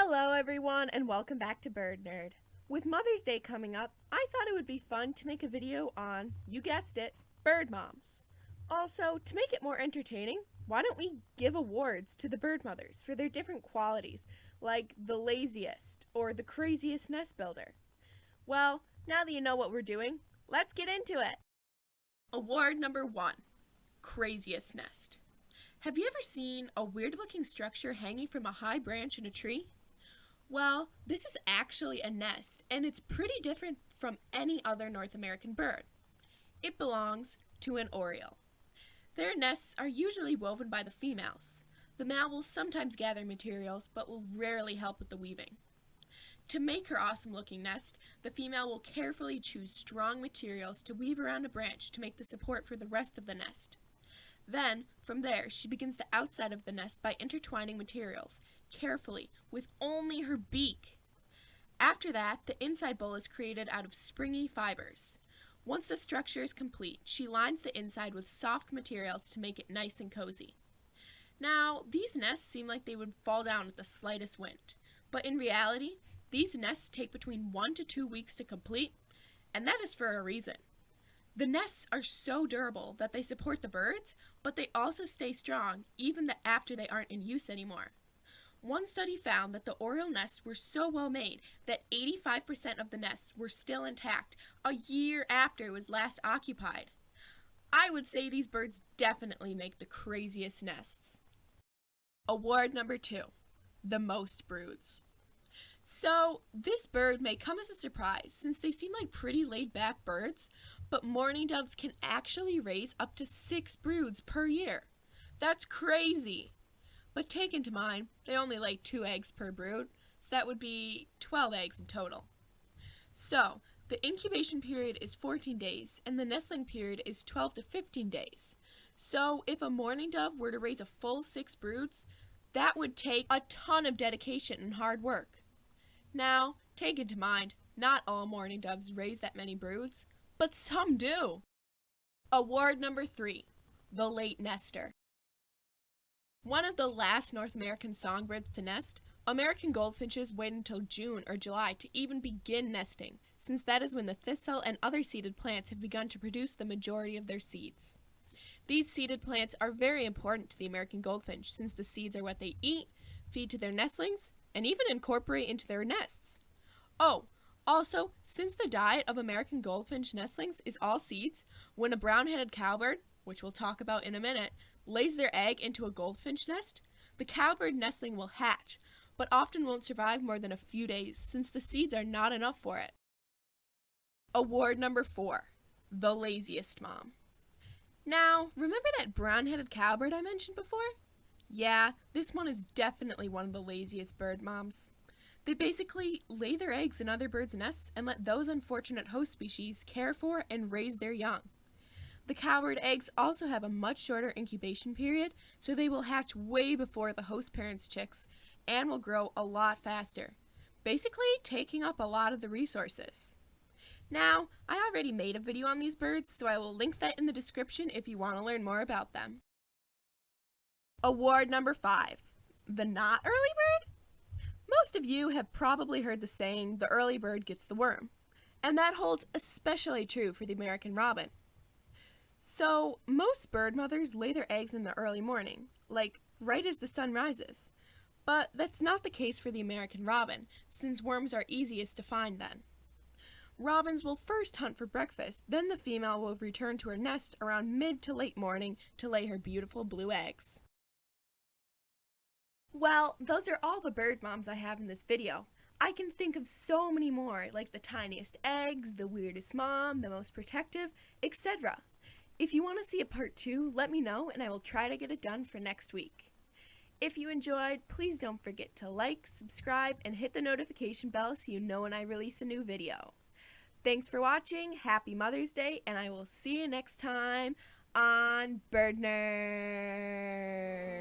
Hello everyone and welcome back to Bird Nerd. With Mother's Day coming up, I thought it would be fun to make a video on, you guessed it, bird moms. Also, to make it more entertaining, why don't we give awards to the bird mothers for their different qualities, like the laziest or the craziest nest builder? Well, now that you know what we're doing, let's get into it. Award number 1, craziest nest. Have you ever seen a weird-looking structure hanging from a high branch in a tree? Well, this is actually a nest, and it's pretty different from any other North American bird. It belongs to an Oriole. Their nests are usually woven by the females. The male will sometimes gather materials, but will rarely help with the weaving. To make her awesome-looking nest, the female will carefully choose strong materials to weave around a branch to make the support for the rest of the nest. Then, from there, she begins the outside of the nest by intertwining materials, carefully, with only her beak. After that, the inside bowl is created out of springy fibers. Once the structure is complete, she lines the inside with soft materials to make it nice and cozy. Now, these nests seem like they would fall down with the slightest wind, but in reality, these nests take between 1 to 2 weeks to complete, and that is for a reason. The nests are so durable that they support the birds, but they also stay strong even after they aren't in use anymore. One study found that the Oriole nests were so well made that 85% of the nests were still intact a year after it was last occupied. I would say these birds definitely make the craziest nests. Award number 2, the most broods. So, this bird may come as a surprise since they seem like pretty laid-back birds, but mourning doves can actually raise up to 6 broods per year. That's crazy! But take into mind, they only lay 2 eggs per brood, so that would be 12 eggs in total. So, the incubation period is 14 days, and the nestling period is 12 to 15 days. So, if a mourning dove were to raise a full 6 broods, that would take a ton of dedication and hard work. Now, take into mind, not all mourning doves raise that many broods, but some do. Award number 3, the late nester. One of the last North American songbirds to nest, American goldfinches wait until June or July to even begin nesting, since that is when the thistle and other seeded plants have begun to produce the majority of their seeds. These seeded plants are very important to the American goldfinch since the seeds are what they eat, feed to their nestlings, and even incorporate into their nests. Oh, also, since the diet of American goldfinch nestlings is all seeds, when a brown-headed cowbird, which we'll talk about in a minute, lays their egg into a goldfinch nest, the cowbird nestling will hatch, but often won't survive more than a few days since the seeds are not enough for it. Award number 4, the laziest mom. Now, remember that brown-headed cowbird I mentioned before? Yeah, this one is definitely one of the laziest bird moms. They basically lay their eggs in other birds' nests and let those unfortunate host species care for and raise their young. The cowbird eggs also have a much shorter incubation period, so they will hatch way before the host parent's chicks and will grow a lot faster, basically taking up a lot of the resources. Now, I already made a video on these birds, so I will link that in the description if you want to learn more about them. Award number 5, the not early bird? Most of you have probably heard the saying, the early bird gets the worm, and that holds especially true for the American robin. So, most bird mothers lay their eggs in the early morning, like right as the sun rises. But that's not the case for the American robin, since worms are easiest to find then. Robins will first hunt for breakfast, then the female will return to her nest around mid to late morning to lay her beautiful blue eggs. Well, those are all the bird moms I have in this video. I can think of so many more, like the tiniest eggs, the weirdest mom, the most protective, etc. If you want to see a part 2, let me know and I will try to get it done for next week. If you enjoyed, please don't forget to like, subscribe, and hit the notification bell so you know when I release a new video. Thanks for watching, happy Mother's Day, and I will see you next time on Bird Nerd.